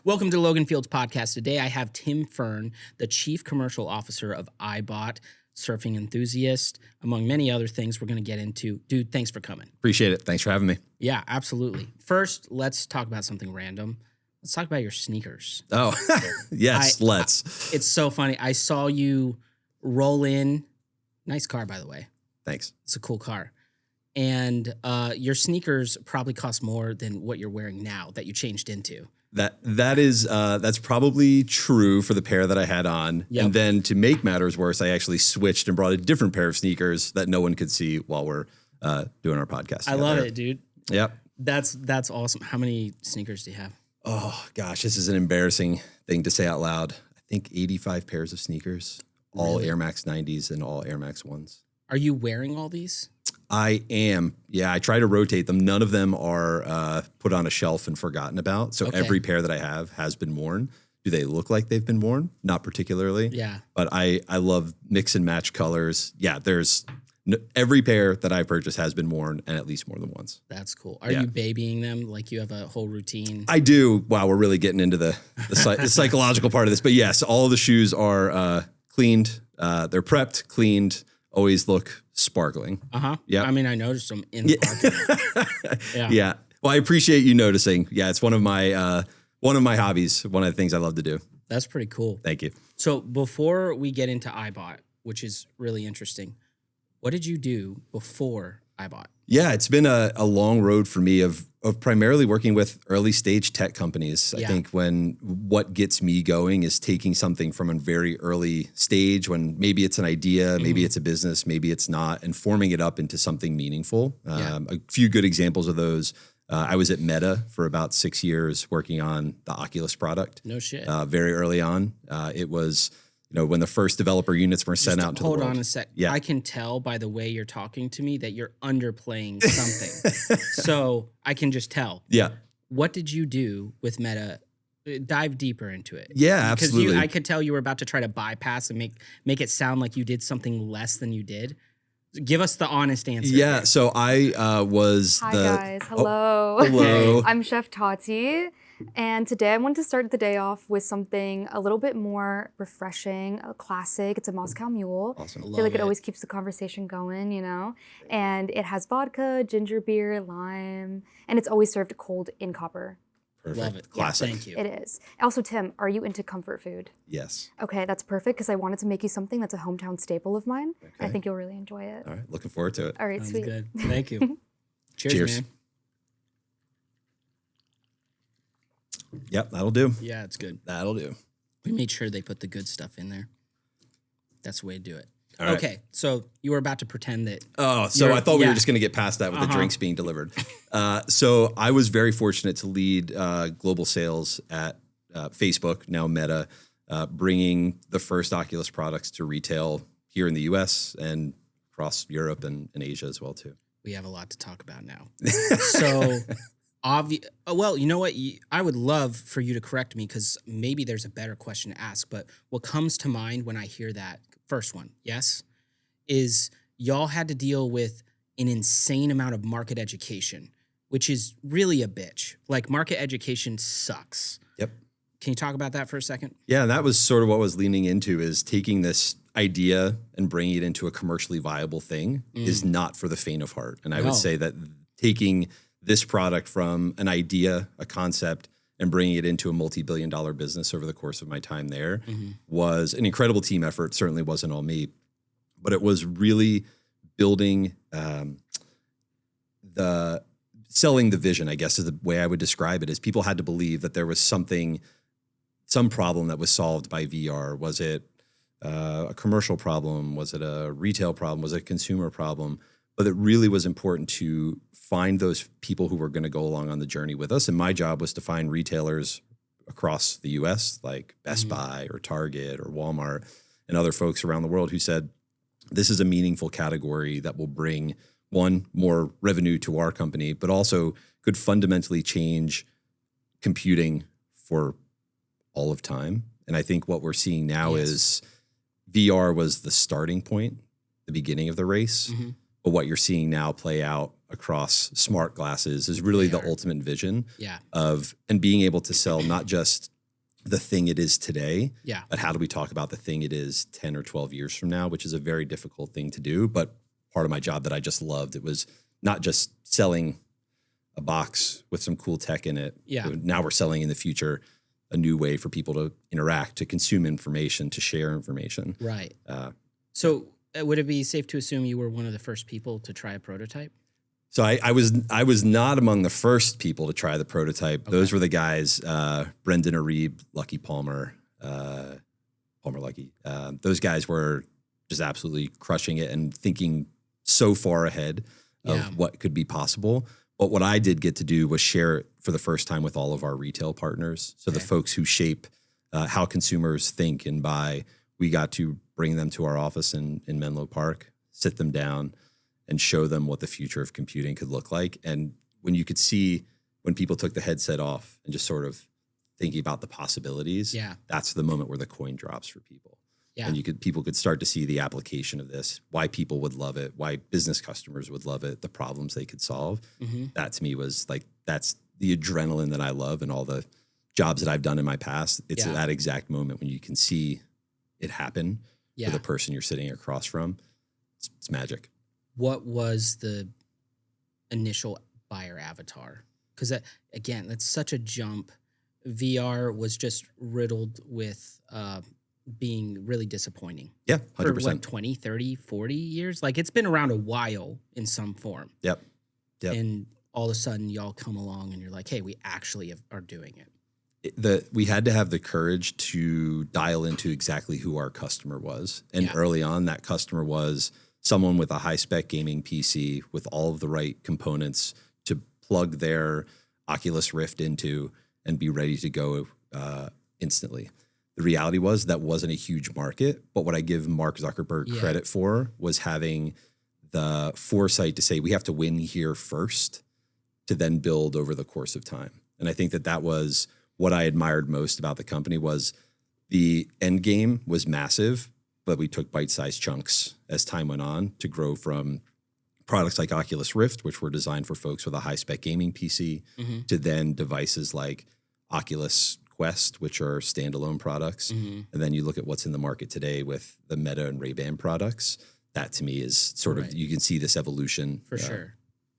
Welcome to Logan Fields Podcast. Today I have Tim Fern, the Chief Commercial Officer of Ibot, surfing enthusiast, among many other things we're going to get into. Dude, thanks for coming. Appreciate it. Thanks for having me. Yeah, absolutely. First, let's talk about something random. Let's talk about your sneakers. Oh, yes, let's. It's so funny. I saw you roll in. Nice car, by the way. Thanks. It's a cool car. And your sneakers probably cost more than what you're wearing now that you changed into. That's probably true for the pair that I had on. Yep. And then to make matters worse, I actually switched and brought a different pair of sneakers that no one could see while we're doing our podcast together. I love it, dude. Yep. That's awesome. How many sneakers do you have? Oh, gosh, this is an embarrassing thing to say out loud. I think 85 pairs of sneakers, all Really? Air Max 90s and all Air Max 1s. Are you wearing all these? I am. Yeah, I try to rotate them. None of them are put on a shelf and forgotten about. So Okay. every pair that I have has been worn. Do they look like they've been worn? Not particularly. Yeah. But I love mix and match colors. Yeah, every pair that I purchased has been worn, and at least more than once. That's cool. Are Yeah. you babying them? Like you have a whole routine? I do. Wow, we're really getting into the psychological part of this. But yes, all the shoes are cleaned. They're prepped, cleaned, always look sparkling. Uh-huh. Yeah. I mean, I noticed them in the parking lot. Yeah. Well, I appreciate you noticing. Yeah, it's one of my hobbies, one of the things I love to do. That's pretty cool. Thank you. So before we get into Ibot, which is really interesting, what did you do before Ibot? Yeah, it's been a long road for me of primarily working with early stage tech companies. I Yeah. think what gets me going is taking something from a very early stage when maybe it's an idea, maybe it's a business, maybe it's not, and forming it up into something meaningful. Yeah. A few good examples of those. I was at Meta for about 6 years working on the Oculus product. No shit. Very early on. It was, when the first developer units were sent out to the world. Hold on a sec. Yeah. I can tell by the way you're talking to me that you're underplaying something. So I can just tell. Yeah. What did you do with Meta? Dive deeper into it. Yeah, absolutely. Because I could tell you were about to try to bypass and make it sound like you did something less than you did. Give us the honest answer. Yeah, here. so I was Hi the... guys, hello. Hello. I'm Chef Tati, and today I wanted to start the day off with something a little bit more refreshing, a classic. It's a Moscow Mule. Awesome. I feel Love like it it. always keeps the conversation going, and it has vodka, ginger beer, lime, and it's always served cold in copper. Perfect. Love it. Yeah, Classic. thank you. It is. Also, Tim, are you into comfort food? Yes. Okay, that's perfect because I wanted to make you something that's a hometown staple of mine. I Okay. think you'll really enjoy it. All right. Looking forward to it. All right, Sounds sweet. good. Thank you. Cheers, Cheers. man. Yep, that'll do. Yeah, it's good. That'll do. We made sure they put the good stuff in there. That's the way to do it. All right. Okay, so you were about to pretend that. Oh, so You're- I thought we yeah. were just going to get past that with the Uh-huh. drinks being delivered. So I was very fortunate to lead global sales at Facebook, now Meta, bringing the first Oculus products to retail here in the U.S. and across Europe and Asia as well, too. We have a lot to talk about now. So, well, you know what? I would love for you to correct me because maybe there's a better question to ask. But what comes to mind when I hear that first one, yes, is y'all had to deal with an insane amount of market education, which is really a bitch. Like market education sucks. Yep. Can you talk about that for a second? Yeah, and that was sort of what I was leaning into is taking this idea and bringing it into a commercially viable thing is not for the faint of heart. And I No. would say that taking this product from an idea, a concept, and bringing it into a multi-billion-dollar business over the course of my time there was an incredible team effort. Certainly wasn't all me, but it was really building selling the vision, I guess is the way I would describe it, is people had to believe that there was some problem that was solved by VR. Was it a commercial problem? Was it a retail problem? Was it a consumer problem? But it really was important to find those people who were going to go along on the journey with us. And my job was to find retailers across the US, like Best Buy or Target or Walmart and other folks around the world who said, this is a meaningful category that will bring, one, more revenue to our company, but also could fundamentally change computing for all of time. And I think what we're seeing now is VR was the starting point, the beginning of the race. But what you're seeing now play out across smart glasses is really the ultimate vision Yeah. of, and being able to sell not just the thing it is today. Yeah. But how do we talk about the thing it is 10 or 12 years from now, which is a very difficult thing to do. But part of my job that I just loved, it was not just selling a box with some cool tech in it. Yeah. Now we're selling in the future a new way for people to interact, to consume information, to share information. Right. So would it be safe to assume you were one of the first people to try a prototype? So I was not among the first people to try the prototype. Okay. Those were the guys, Brendan Arib, Lucky Palmer, Palmer Lucky. Those guys were just absolutely crushing it and thinking so far ahead of what could be possible. But what I did get to do was share it for the first time with all of our retail partners. So the folks who shape how consumers think and buy, we got to bring them to our office in Menlo Park, sit them down, and show them what the future of computing could look like. And when you could see when people took the headset off and just sort of thinking about the possibilities, that's the moment where the coin drops for people. Yeah. And people could start to see the application of this, why people would love it, why business customers would love it, the problems they could solve. Mm-hmm. That to me was like, that's the adrenaline that I love, and all the jobs that I've done in my past. It's that exact moment when you can see it happen for the person you're sitting across from. It's magic. What was the initial buyer avatar? Because again, that's such a jump. VR was just riddled with being really disappointing. Yeah, 100%. For what, 20, 30, 40 years? Like, it's been around a while in some form. Yep. And all of a sudden, y'all come along and you're like, hey, we actually are doing it. We had to have the courage to dial into exactly who our customer was. And early on, that customer was someone with a high-spec gaming PC with all of the right components to plug their Oculus Rift into and be ready to go instantly. The reality was that wasn't a huge market, but what I give Mark Zuckerberg credit for was having the foresight to say we have to win here first to then build over the course of time. And I think that was what I admired most about the company. Was the end game was massive, but we took bite-sized chunks as time went on to grow from products like Oculus Rift, which were designed for folks with a high-spec gaming PC, to then devices like Oculus Quest, which are standalone products. And then you look at what's in the market today with the Meta and Ray-Ban products. That to me is sort of, you can see this evolution. For sure.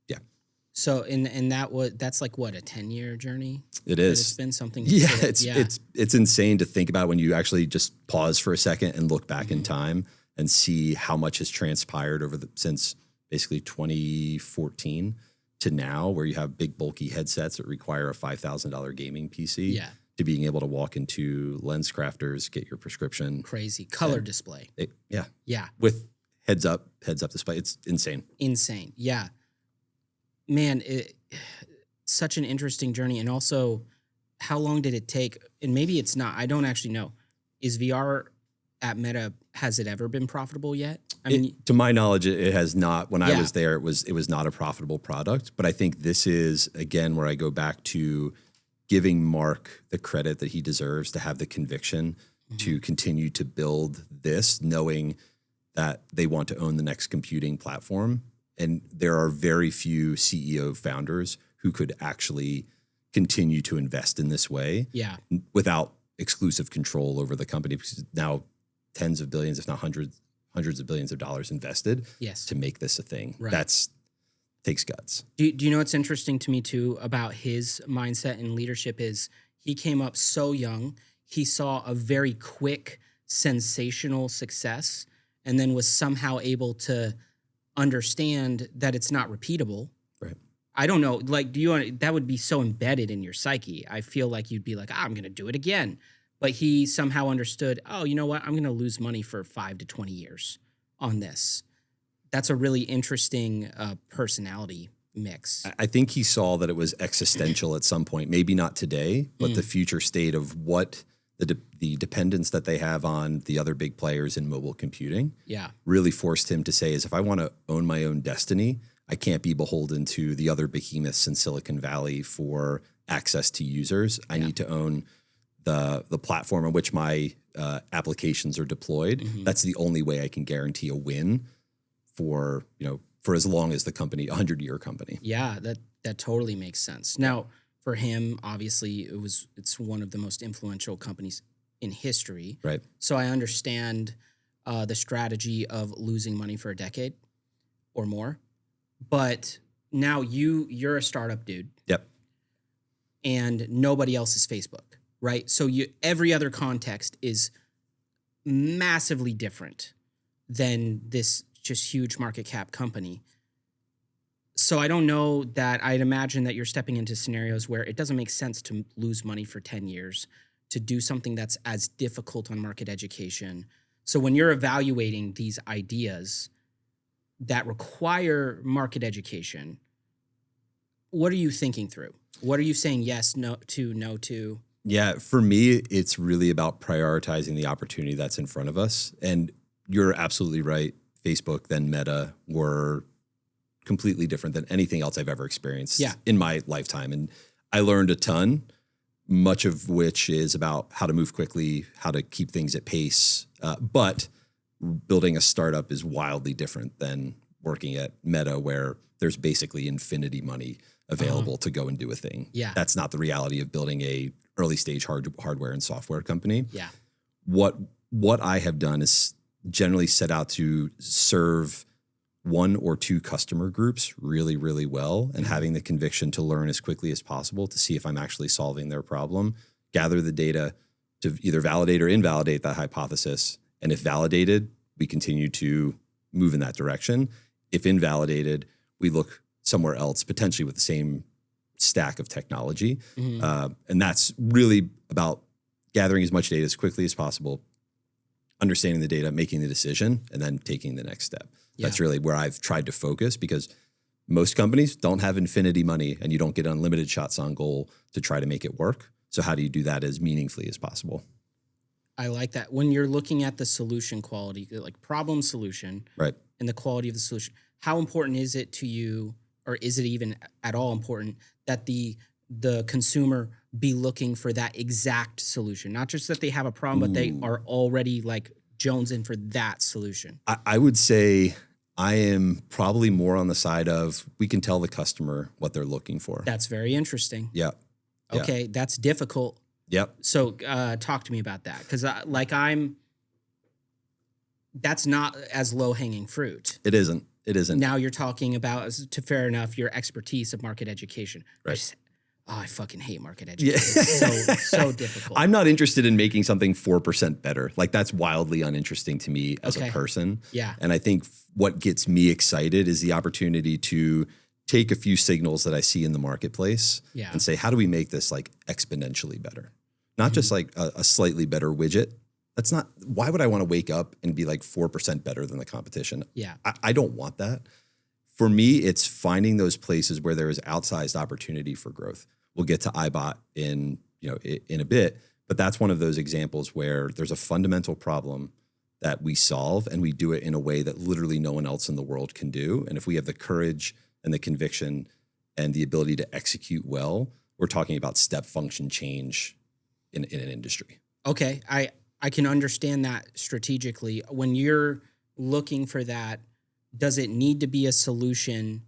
Yeah. So, that's like what, a 10-year journey? It is. It's been something. Yeah, it's insane to think about when you actually just pause for a second and look back in time and see how much has transpired since basically 2014 to now, where you have big bulky headsets that require a $5,000 gaming PC. To being able to walk into Lens Crafters, get your prescription. Crazy color display. With heads up display. It's insane. Yeah, man, such an interesting journey. And also, how long did it take? And maybe it's not. I don't actually know. Is VR at Meta, has it ever been profitable yet? I mean, to my knowledge, it has not. When I was there, it was not a profitable product. But I think this is again where I go back to giving Mark the credit that he deserves to have the conviction to continue to build this, knowing that they want to own the next computing platform. And there are very few CEO founders who could actually continue to invest in this way without exclusive control over the company, because now tens of billions, if not hundreds of billions of dollars invested to make this a thing. Right. Takes guts. Do you know what's interesting to me too about his mindset and leadership is he came up so young. He saw a very quick, sensational success and then was somehow able to understand that it's not repeatable. Right. I don't know. Like, that would be so embedded in your psyche. I feel like you'd be like, I'm going to do it again. But he somehow understood, oh, you know what? I'm going to lose money for 5 to 20 years on this. That's a really interesting personality mix. I think he saw that it was existential at some point, maybe not today, but the future state of what the dependence that they have on the other big players in mobile computing really forced him to say is, if I want to own my own destiny, I can't be beholden to the other behemoths in Silicon Valley for access to users. I need to own the platform on which my applications are deployed. That's the only way I can guarantee a win for as long as the company, 100-year company. Yeah, that totally makes sense. Now, for him, obviously, it's one of the most influential companies in history. Right. So I understand the strategy of losing money for a decade or more. But now you're a startup dude. Yep. And nobody else is Facebook, right? So every other context is massively different than this just huge market cap company. So I don't know that I'd imagine that you're stepping into scenarios where it doesn't make sense to lose money for 10 years to do something that's as difficult on market education. So when you're evaluating these ideas that require market education, what are you thinking through? What are you saying yes, no to? Yeah, for me, it's really about prioritizing the opportunity that's in front of us. And you're absolutely right. Facebook, then Meta, were completely different than anything else I've ever experienced in my lifetime. And I learned a ton, much of which is about how to move quickly, how to keep things at pace. But building a startup is wildly different than working at Meta, where there's basically infinity money available to go and do a thing. Yeah. That's not the reality of building a early stage hardware and software company. Yeah. What I have done is generally set out to serve one or two customer groups really, really well, and having the conviction to learn as quickly as possible to see if I'm actually solving their problem, gather the data to either validate or invalidate that hypothesis. And if validated, we continue to move in that direction. If invalidated, we look somewhere else, potentially with the same stack of technology. And that's really about gathering as much data as quickly as possible, understanding the data, making the decision, and then taking the next step. That's really where I've tried to focus, because most companies don't have infinity money and you don't get unlimited shots on goal to try to make it work. So how do you do that as meaningfully as possible? I like that. When you're looking at the solution quality, like problem solution, right, and the quality of the solution, how important is it to you, or is it even at all important, that the consumer be looking for that exact solution? Not just that they have a problem, but they are already like jonesing for that solution. I would say I am probably more on the side of we can tell the customer what they're looking for. That's very interesting. Yeah. Okay, that's difficult. Yep. So talk to me about that, because that's not as low hanging fruit. It isn't. It isn't. Now you're talking about, to fair enough, your expertise of market education. Right. I fucking hate market education. It's so difficult. I'm not interested in making something 4% better. Like, that's wildly uninteresting to me as a person. Yeah. And I think what gets me excited is the opportunity to take a few signals that I see in the marketplace and say, how do we make this like exponentially better? Not just like a slightly better widget. That's not, why would I want to wake up and be like 4% better than the competition? Yeah. I don't want that. For me, it's finding those places where there is outsized opportunity for growth. We'll get to Ibot in a bit, but that's one of those examples where there's a fundamental problem that we solve, and we do it in a way that literally no one else in the world can do. And if we have the courage and the conviction and the ability to execute well, we're talking about step function change in an industry. Okay, I can understand that strategically. When you're looking for that, does it need to be a solution?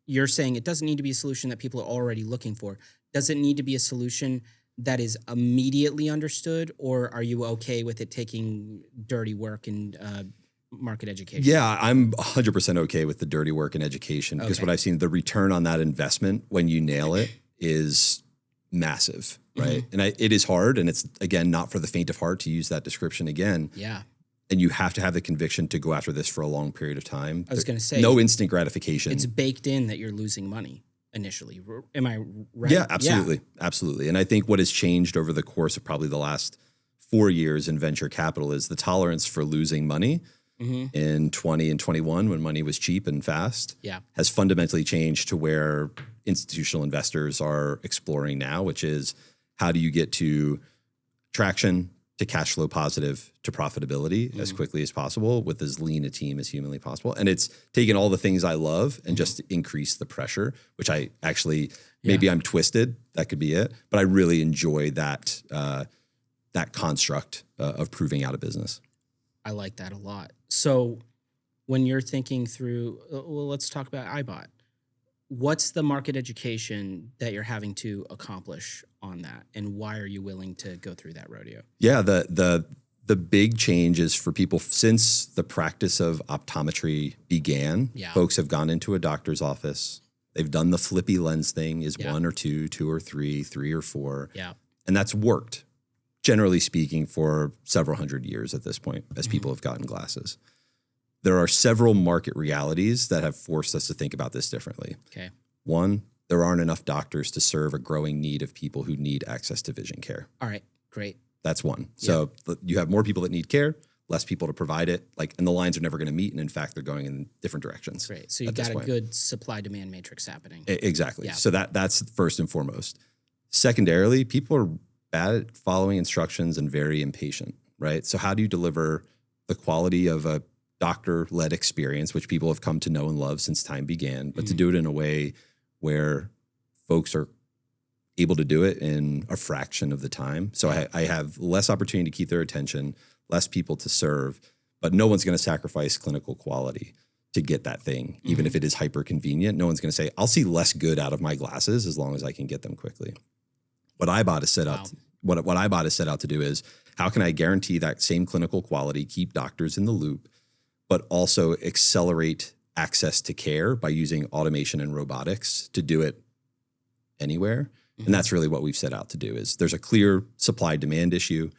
You're saying it doesn't need to be a solution that people are already looking for. Does it need to be a solution that is immediately understood, or are you okay with it taking dirty work and market education? Yeah, I'm 100% okay with the dirty work and education, because what I've seen, the return on that investment when you nail it is massive, right? And it is hard, and it's, again, not for the faint of heart, to use that description again. Yeah. And you have to have the conviction to go after this for a long period of time. I was going to say, no instant gratification. It's baked in that you're losing money initially. Am I right? Yeah, absolutely. Yeah. Absolutely. And I think what has changed over the course of probably the last 4 years in venture capital is the tolerance for losing money in 20 and 21, when money was cheap and fast, has fundamentally changed to where institutional investors are exploring now, which is, how do you get to traction, to cash flow positive, to profitability as quickly as possible with as lean a team as humanly possible. And it's taken all the things I love and just increase the pressure, which I actually, maybe I'm twisted, that could be it, but I really enjoy that that construct of proving out a business. I like that a lot. So when you're thinking through, well, let's talk about Ibot. what's the market education that you're having to accomplish on that, and why are you willing to go through that rodeo? Yeah, the big change is for people since the practice of optometry began. Yeah. Folks have gone into a doctor's office. They've done the flippy lens thing, is Yeah. 1 or 2, 2 or 3, 3 or 4. Yeah. And that's worked, generally speaking, for several hundred years at this point as people have gotten glasses. There are several market realities that have forced us to think about this differently. Okay. One, there aren't enough doctors to serve a growing need of people who need access to vision care. All right. Great. That's one. So you have more people that need care, less people to provide it, and the lines are never going to meet. And in fact, they're going in different directions. Great. So you've at this got a point. good supply-demand matrix happening. Exactly. Yeah. So that's first and foremost. Secondarily, people are bad at following instructions and very impatient, right? So how do you deliver the quality of a doctor-led experience, which people have come to know and love since time began, but to do it in a way where folks are able to do it in a fraction of the time. So I have less opportunity to keep their attention, less people to serve, but no one's going to sacrifice clinical quality to get that thing, even if it is hyper convenient. No one's going to say, I'll see less good out of my glasses as long as I can get them quickly. What Ibot is set out, what Ibot is set out to do is, how can I guarantee that same clinical quality, keep doctors in the loop, but also accelerate access to care by using automation and robotics to do it anywhere? And that's really what we've set out to do. Is there's a clear supply demand issue.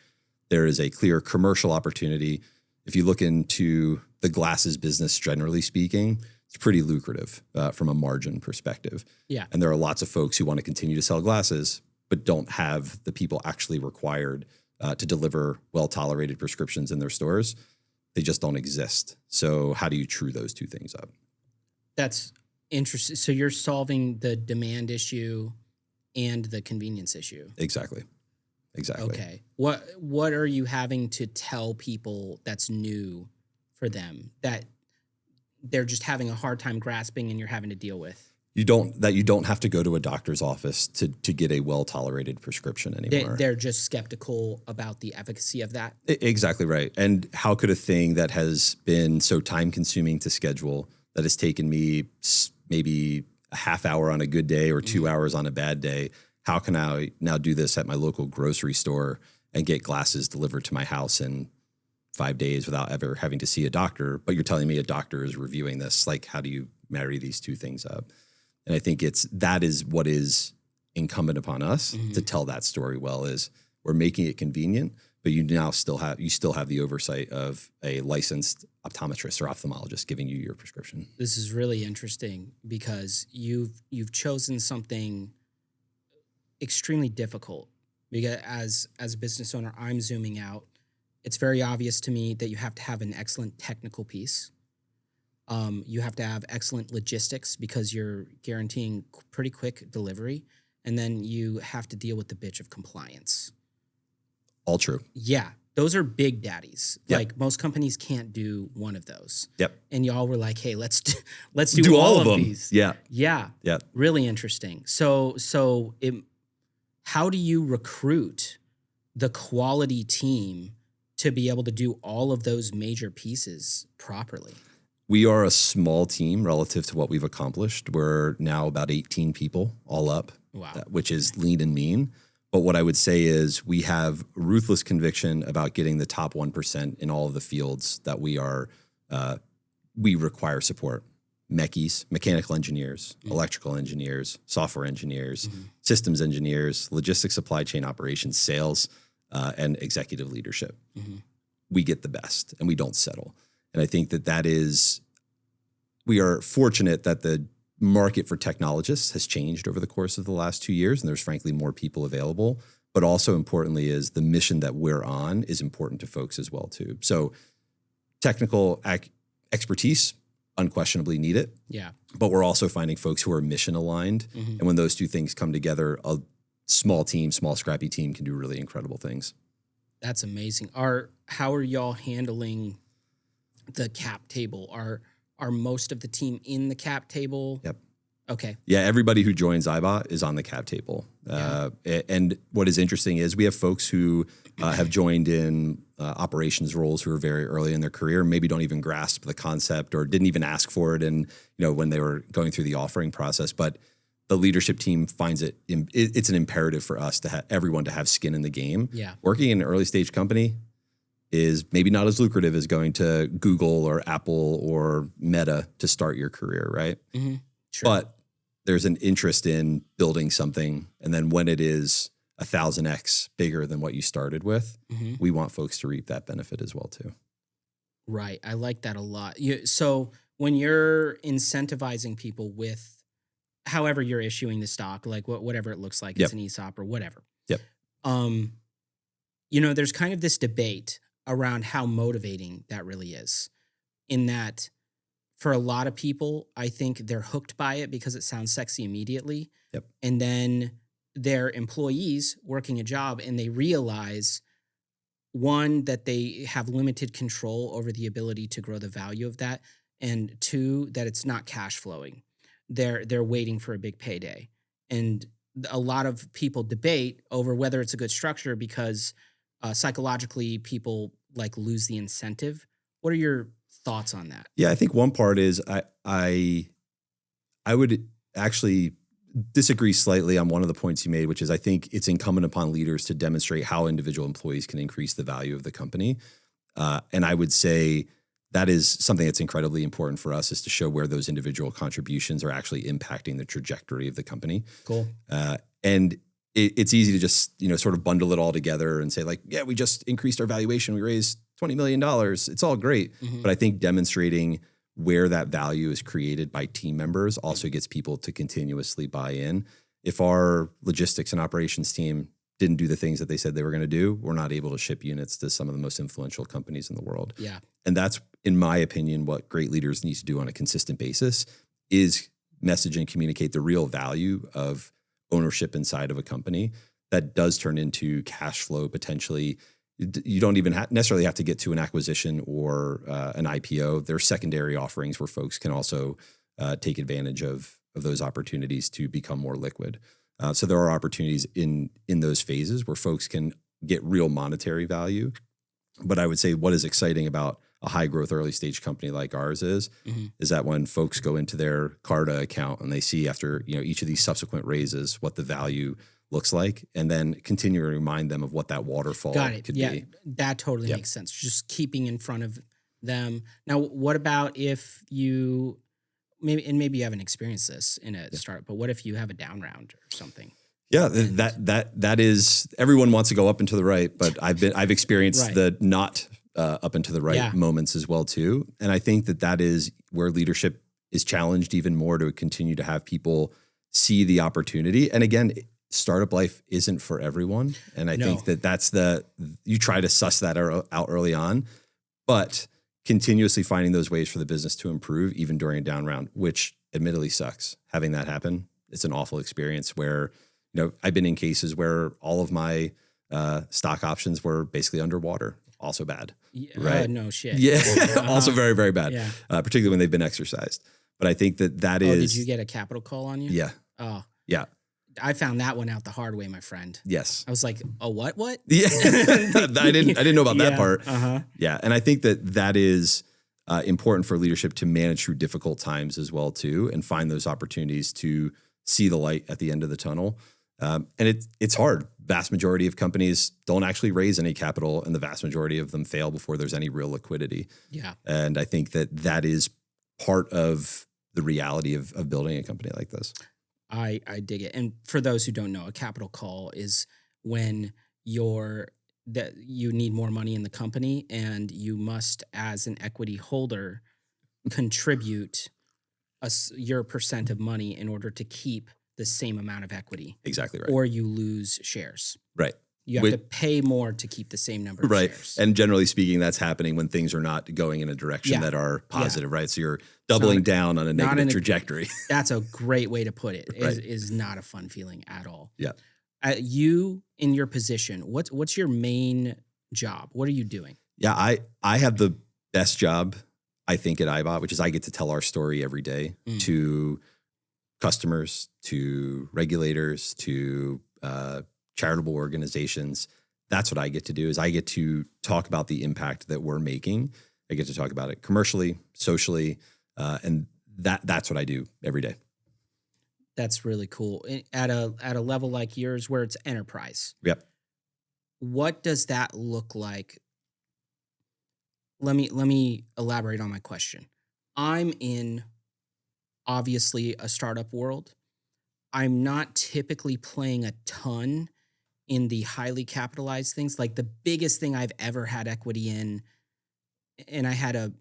There is a clear commercial opportunity. If you look into the glasses business, generally speaking, it's pretty lucrative from a margin perspective. Yeah. And there are lots of folks who want to continue to sell glasses, but don't have the people actually required to deliver well-tolerated prescriptions in their stores. They just don't exist. So how do you true those two things up? That's interesting. So you're solving the demand issue and the convenience issue. Exactly. Okay. What are you having to tell people that's new for them that they're just having a hard time grasping and you're having to deal with? You don't have to go to a doctor's office to get a well-tolerated prescription anymore. They're just skeptical about the efficacy of that. Exactly right. And how could a thing that has been so time-consuming to schedule, that has taken me maybe a half hour on a good day or 2 hours on a bad day, how can I now do this at my local grocery store and get glasses delivered to my house in 5 days without ever having to see a doctor? But you're telling me a doctor is reviewing this. How do you marry these two things up? And I think that is what is incumbent upon us to tell that story well, is we're making it convenient, but you still have the oversight of a licensed optometrist or ophthalmologist giving you your prescription. This is really interesting because you've chosen something extremely difficult. Because as a business owner, I'm zooming out. It's very obvious to me that you have to have an excellent technical piece. You have to have excellent logistics because you're guaranteeing pretty quick delivery. And then you have to deal with the bitch of compliance. All true. Yeah. Those are big daddies. Yep. Most companies can't do one of those. Yep. And y'all were like, hey, let's do all of them. These. Yeah. Yeah. Yeah. Really interesting. How do you recruit the quality team to be able to do all of those major pieces properly? We are a small team relative to what we've accomplished. We're now about 18 people all up, which is lean and mean. But what I would say is we have ruthless conviction about getting the top 1% in all of the fields that we require support. Mechies, mechanical engineers, electrical engineers, software engineers, systems engineers, logistics, supply chain operations, sales, and executive leadership. We get the best and we don't settle. And I think we are fortunate that the market for technologists has changed over the course of the last 2 years, and there's frankly more people available. But also importantly is the mission that we're on is important to folks as well too. So technical expertise, unquestionably need it. Yeah. But we're also finding folks who are mission aligned. And when those two things come together, a small scrappy team can do really incredible things. That's amazing. How are y'all handling the cap table? Are most of the team in the cap table? Yep. Okay. Yeah, everybody who joins Ibot is on the cap table. And what is interesting is we have folks who have joined in operations roles who are very early in their career, maybe don't even grasp the concept or didn't even ask for it, and when they were going through the offering process. But the leadership team finds it's an imperative for us to have everyone to have skin in the game. Yeah. Working in an early stage company is maybe not as lucrative as going to Google or Apple or Meta to start your career, right? Mm-hmm. Sure. But there's an interest in building something. And then when it is 1,000x bigger than what you started with, we want folks to reap that benefit as well too. Right. I like that a lot. So when you're incentivizing people with however you're issuing the stock, like whatever it looks like, it's an ESOP or whatever. Yep. There's kind of this debate around how motivating that really is, in that for a lot of people, I think they're hooked by it because it sounds sexy immediately. Yep. And then they're employees working a job and they realize, one, that they have limited control over the ability to grow the value of that, and two, that it's not cash flowing. They're waiting for a big payday. And a lot of people debate over whether it's a good structure because psychologically people like lose the incentive. What are your thoughts on that? Yeah, I think one part is I would actually disagree slightly on one of the points you made, which is I think it's incumbent upon leaders to demonstrate how individual employees can increase the value of the company. And I would say that is something that's incredibly important for us, is to show where those individual contributions are actually impacting the trajectory of the company. Cool. And it's easy to just, sort of bundle it all together and say like, yeah, we just increased our valuation. We raised $20 million. It's all great. But I think demonstrating where that value is created by team members also gets people to continuously buy in. If our logistics and operations team didn't do the things that they said they were going to do, we're not able to ship units to some of the most influential companies in the world. Yeah. And that's, in my opinion, what great leaders need to do on a consistent basis, is message and communicate the real value of ownership inside of a company that does turn into cash flow potentially. You don't even necessarily have to get to an acquisition or an IPO. There are secondary offerings where folks can also take advantage of those opportunities to become more liquid. So there are opportunities in those phases where folks can get real monetary value. But I would say what is exciting about a high growth early stage company like ours is that when folks go into their Carta account and they see after each of these subsequent raises what the value looks like, and then continue to remind them of what that waterfall could be. That totally makes sense. Just keeping in front of them. Now, what about if you maybe you haven't experienced this in a startup, but what if you have a down round or something? Yeah, that is, everyone wants to go up and to the right, but I've experienced the not up and to the right moments as well too. And I think that is where leadership is challenged even more, to continue to have people see the opportunity. And again, startup life isn't for everyone. And I think that's you try to suss that out early on, but continuously finding those ways for the business to improve even during a down round, which admittedly sucks. Having that happen, it's an awful experience where, I've been in cases where all of my stock options were basically underwater. Also bad, right? No shit. Yeah, also very, very bad, particularly when they've been exercised. But I think that is... Did you get a capital call on you? Yeah. Oh. Yeah. I found that one out the hard way, my friend. Yes. I was like, oh, what? Yeah. I didn't know about that part. Uh-huh. Yeah. And I think that is important for leadership to manage through difficult times as well too, and find those opportunities to see the light at the end of the tunnel. And it's hard. Vast majority of companies don't actually raise any capital, and the vast majority of them fail before there's any real liquidity. Yeah. And I think that is part of the reality of building a company like this. I dig it. And for those who don't know, a capital call is when you need more money in the company, and you must, as an equity holder, contribute your percent of money in order to keep the same amount of equity. Exactly right. Or you lose shares. Right. You have to pay more to keep the same number of shares. And generally speaking, that's happening when things are not going in a direction that are positive, right? So you're doubling down on a negative trajectory. That's a great way to put it. Right. It is not a fun feeling at all. Yeah. You, in your position, what's your main job? What are you doing? Yeah, I have the best job, I think, at Ibot, which is I get to tell our story every day to customers, to regulators, to charitable organizations. That's what I get to do, is I get to talk about the impact that we're making. I get to talk about it commercially, socially, and that's what I do every day. That's really cool. At a level like yours where it's enterprise. Yep. What does that look like? Let me elaborate on my question. I'm in obviously a startup world. I'm not typically playing a ton in the highly capitalized things. Like the biggest thing I've ever had equity in, and I had a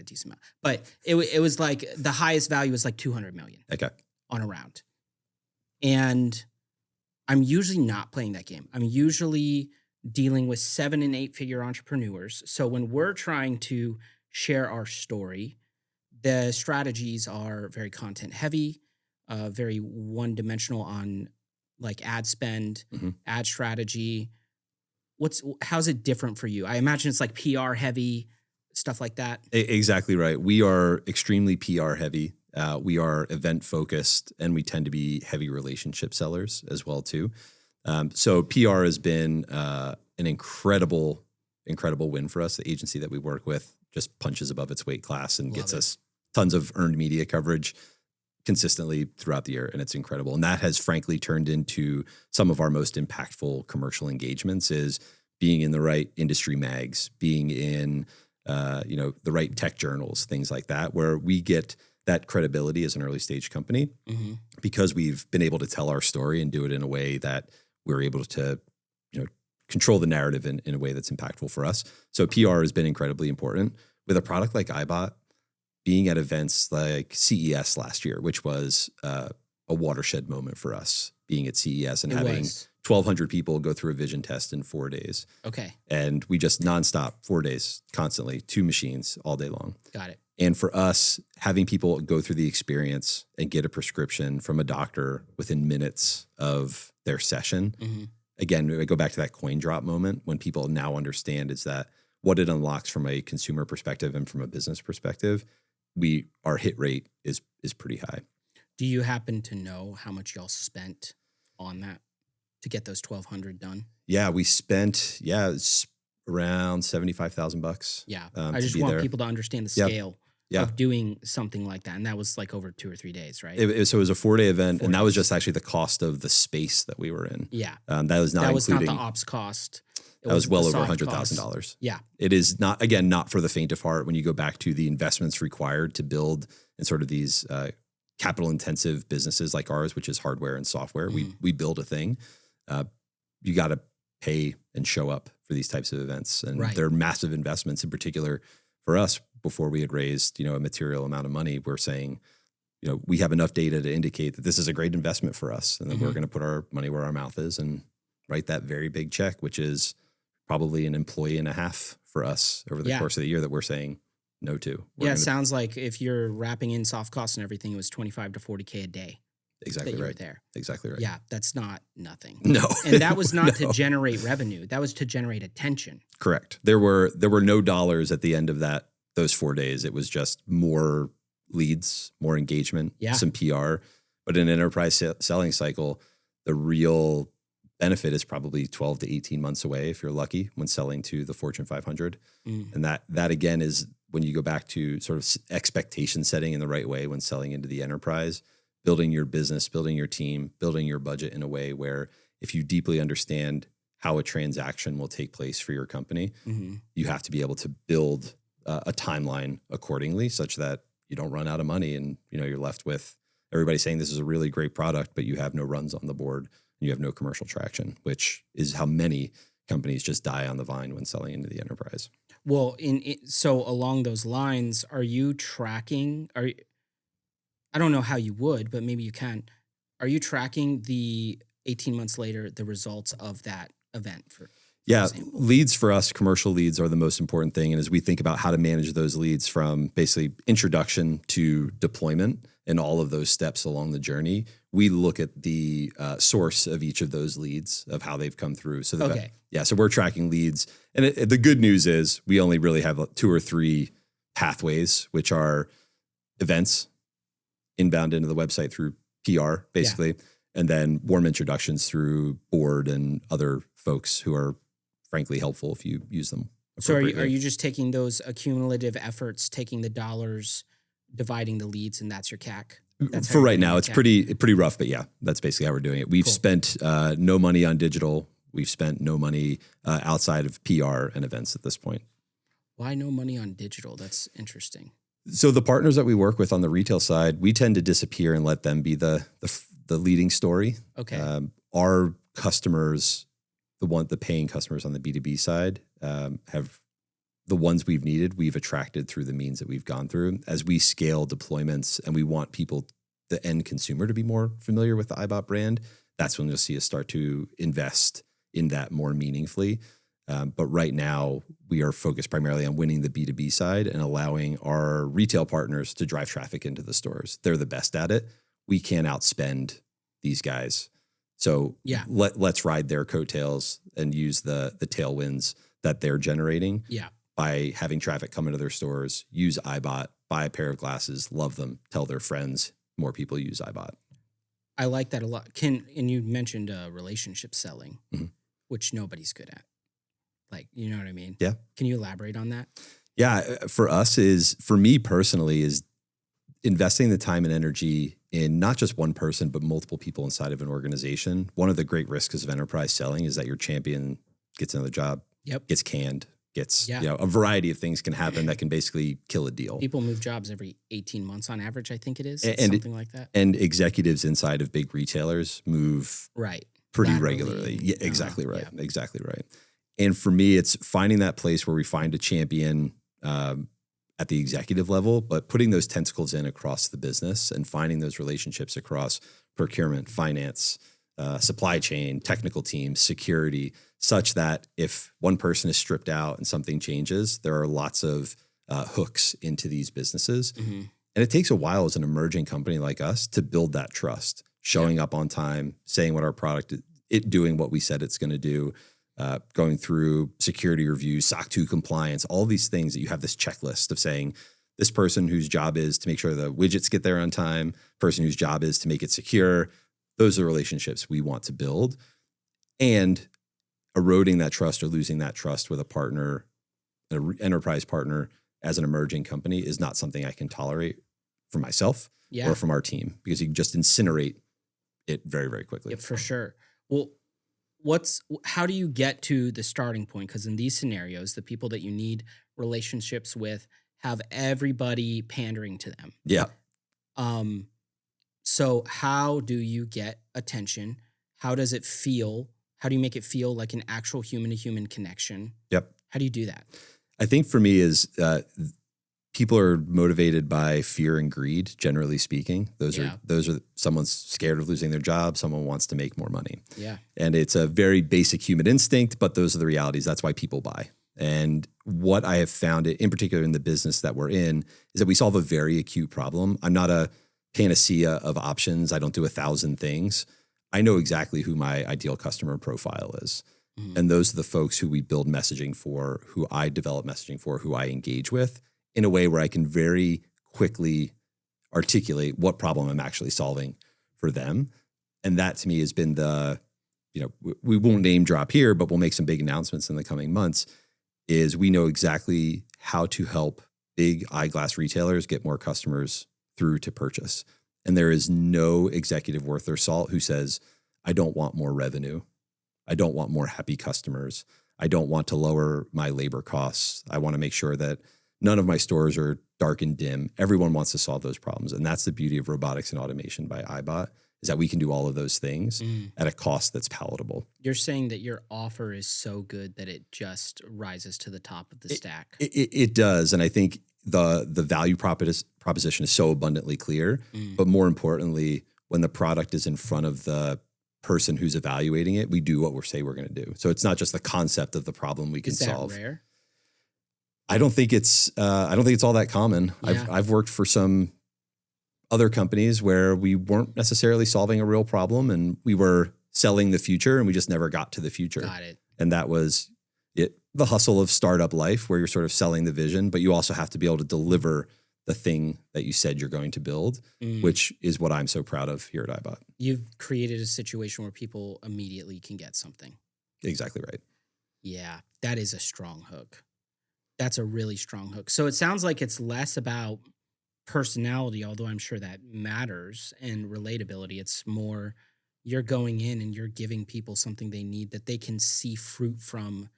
decent amount, but it was like the highest value was like 200 million. Okay. On a round. And I'm usually not playing that game. I'm usually dealing with 7 and 8 figure entrepreneurs. So when we're trying to share our story, the strategies are very content heavy, very one dimensional on like ad spend, ad strategy. How's it different for you? I imagine it's like PR heavy, stuff like that. Exactly right. We are extremely PR heavy. We are event focused, and we tend to be heavy relationship sellers as well too. So PR has been an incredible win for us. The agency that we work with just punches above its weight class and gets us tons of earned media coverage consistently throughout the year, and it's incredible. And that has frankly turned into some of our most impactful commercial engagements, is being in the right industry mags, being in the right tech journals, things like that, where we get that credibility as an early stage company because we've been able to tell our story and do it in a way that we're able to, control the narrative in a way that's impactful for us. So PR has been incredibly important. With a product like Ibot, being at events like CES last year, which was a watershed moment for us, being at CES and having 1,200 people go through a vision test in 4 days. Okay. And we just nonstop, 4 days, constantly, 2 machines all day long. Got it. And for us, having people go through the experience and get a prescription from a doctor within minutes of their session, again, I go back to that coin drop moment when people now understand is that what it unlocks from a consumer perspective and from a business perspective, our hit rate is pretty high. Do you happen to know how much y'all spent on that to get those 1,200 done? Yeah, we spent, it's around $75,000. Yeah, I just want people to understand the scale of doing something like that. And that was like over 2 or 3 days, right? So it was a 4-day event, and that was just actually the cost of the space that we were in. Yeah. That was not the ops cost. That was well over $100,000. Yeah. It is not for the faint of heart when you go back to the investments required to build in sort of these capital intensive businesses like ours, which is hardware and software. We build a thing. You got to pay and show up for these types of events. And they're massive investments, in particular for us. Before we had raised, a material amount of money, we're saying, we have enough data to indicate that this is a great investment for us, and that we're going to put our money where our mouth is and write that very big check, which is probably an employee and a half for us over the course of the year that we're saying no to. It sounds like if you're wrapping in soft costs and everything, it was 25 to 40K a day. Exactly right. There. Exactly right. Yeah, that's not nothing. No. And that was not to generate revenue. That was to generate attention. Correct. There were no dollars at the end of those 4 days. It was just more leads, more engagement, some PR. But in an enterprise selling cycle, the real benefit is probably 12 to 18 months away if you're lucky when selling to the Fortune 500. And that again is when you go back to sort of expectation setting in the right way when selling into the enterprise, building your business, building your team, building your budget in a way where if you deeply understand how a transaction will take place for your company, you have to be able to build a timeline accordingly such that you don't run out of money and you're left with everybody saying this is a really great product, but you have no runs on the board and you have no commercial traction, which is how many companies just die on the vine when selling into the enterprise. Well, so along those lines, are you tracking? I don't know how you would, but maybe you can. Are you tracking the 18 months later the results of that event? Leads for us, commercial leads are the most important thing. And as we think about how to manage those leads from basically introduction to deployment and all of those steps along the journey, we look at the source of each of those leads, of how they've come through. So so we're tracking leads. And the good news is we only really have 2 or 3 pathways, which are events, inbound into the website through PR, basically, and then warm introductions through board and other folks who are frankly helpful if you use them. So are you just taking those accumulative efforts, taking the dollars, dividing the leads, and that's your CAC? For right now, it's pretty rough, but yeah, that's basically how we're doing it. We've spent no money on digital. We've spent no money outside of PR and events at this point. Why no money on digital? That's interesting. So the partners that we work with on the retail side, we tend to disappear and let them be the leading story. Okay. Our customers, the paying customers on the B2B side, have the ones we've needed, we've attracted through the means that we've gone through. As we scale deployments and we want people, the end consumer, to be more familiar with the Ibot brand, that's when you'll see us start to invest in that more meaningfully. But right now, we are focused primarily on winning the B2B side and allowing our retail partners to drive traffic into the stores. They're the best at it. We can't outspend these guys. So let's ride their coattails and use the tailwinds that they're generating by having traffic come into their stores, use Ibot, buy a pair of glasses, love them, tell their friends. More people use Ibot. I like that a lot. And you mentioned relationship selling, which nobody's good at. Like, you know what I mean? Yeah. Can you elaborate on that? Yeah. For me personally, is investing the time and energy in not just one person, but multiple people inside of an organization. One of the great risks of enterprise selling is that your champion gets another job, gets canned, a variety of things can happen that can basically kill a deal. People move jobs every 18 months on average, I think it is. Something like that. And executives inside of big retailers move pretty regularly. Yeah, exactly right. Yeah. Exactly right. And for me, it's finding that place where we find a champion at the executive level, but putting those tentacles in across the business and finding those relationships across procurement, finance, supply chain, technical teams, security, such that if one person is stripped out and something changes, there are lots of hooks into these businesses. Mm-hmm. And it takes a while as an emerging company like us to build that trust, showing up on time, saying what our product is, it doing what we said it's going to do, going through security reviews, SOC 2 compliance, all these things that you have this checklist of saying this person whose job is to make sure the widgets get there on time, person whose job is to make it secure. Those are the relationships we want to build. And eroding that trust or losing that trust with a partner, an enterprise partner as an emerging company is not something I can tolerate for myself or from our team, because you can just incinerate it very, very quickly. Yeah, for sure. Well, how do you get to the starting point? Because in these scenarios, the people that you need relationships with have everybody pandering to them. Yeah. So how do you get attention? How does it feel? How do you make it feel like an actual human-to-human connection? Yep. How do you do that? I think for me is people are motivated by fear and greed, generally speaking. Those are someone's scared of losing their job. Someone wants to make more money. Yeah. And it's a very basic human instinct, but those are the realities. That's why people buy. And what I have found, in particular in the business that we're in, is that we solve a very acute problem. I'm not a panacea of options. I don't do 1,000 things. I know exactly who my ideal customer profile is. Mm-hmm. And those are the folks who we build messaging for, who I develop messaging for, who I engage with in a way where I can very quickly articulate what problem I'm actually solving for them. And that to me has been we won't name drop here, but we'll make some big announcements in the coming months, is we know exactly how to help big eyeglass retailers get more customers through to purchase. And there is no executive worth their salt who says, I don't want more revenue. I don't want more happy customers. I don't want to lower my labor costs. I want to make sure that none of my stores are dark and dim. Everyone wants to solve those problems. And that's the beauty of robotics and automation by Ibot, is that we can do all of those things at a cost that's palatable. You're saying that your offer is so good that it just rises to the top of the stack. It does. And I think the value proposition is so abundantly clear. But more importantly, when the product is in front of the person who's evaluating it, we do what we say we're going to do. So it's not just the concept of the problem we can solve. Is that rare? I don't think it's all that common. Yeah. I've worked for some other companies where we weren't necessarily solving a real problem and we were selling the future and we just never got to the future. Got it. And that was it, the hustle of startup life where you're sort of selling the vision, but you also have to be able to deliver the thing that you said you're going to build, Mm. which is what I'm so proud of here at Ibot. You've created a situation where people immediately can get something. Exactly right. Yeah, that is a strong hook. That's a really strong hook. So it sounds like it's less about personality, although I'm sure that matters, and relatability. It's more you're going in and you're giving people something they need that they can see fruit from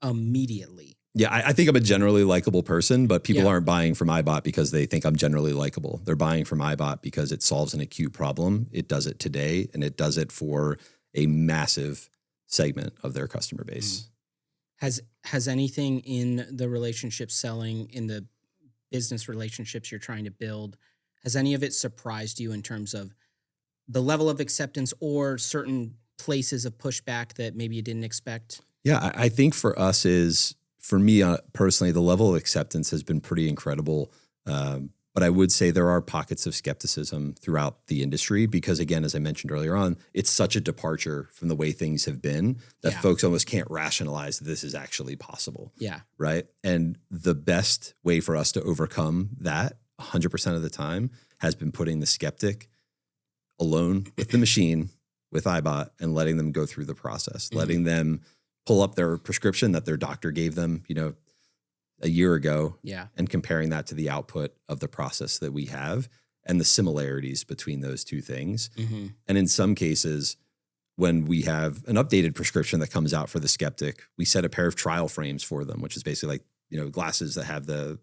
immediately. Yeah, I think I'm a generally likable person, but people Yeah. aren't buying from Ibot because they think I'm generally likable. They're buying from Ibot because it solves an acute problem. It does it today, and it does it for a massive segment of their customer base. Has anything in the relationship selling, in the business relationships you're trying to build, has any of it surprised you in terms of the level of acceptance or certain places of pushback that maybe you didn't expect? Yeah, I think for us for me personally, the level of acceptance has been pretty incredible. But I would say there are pockets of skepticism throughout the industry because, again, as I mentioned earlier on, it's such a departure from the way things have been that Yeah. folks almost can't rationalize that this is actually possible. Yeah. Right. And the best way for us to overcome that 100% of the time has been putting the skeptic alone with the machine, with Ibot, and letting them go through the process, letting them pull up their prescription that their doctor gave them, a year ago, Yeah. and comparing that to the output of the process that we have and the similarities between those two things. Mm-hmm. And in some cases, when we have an updated prescription that comes out for the skeptic, we set a pair of trial frames for them, which is basically like, glasses that have the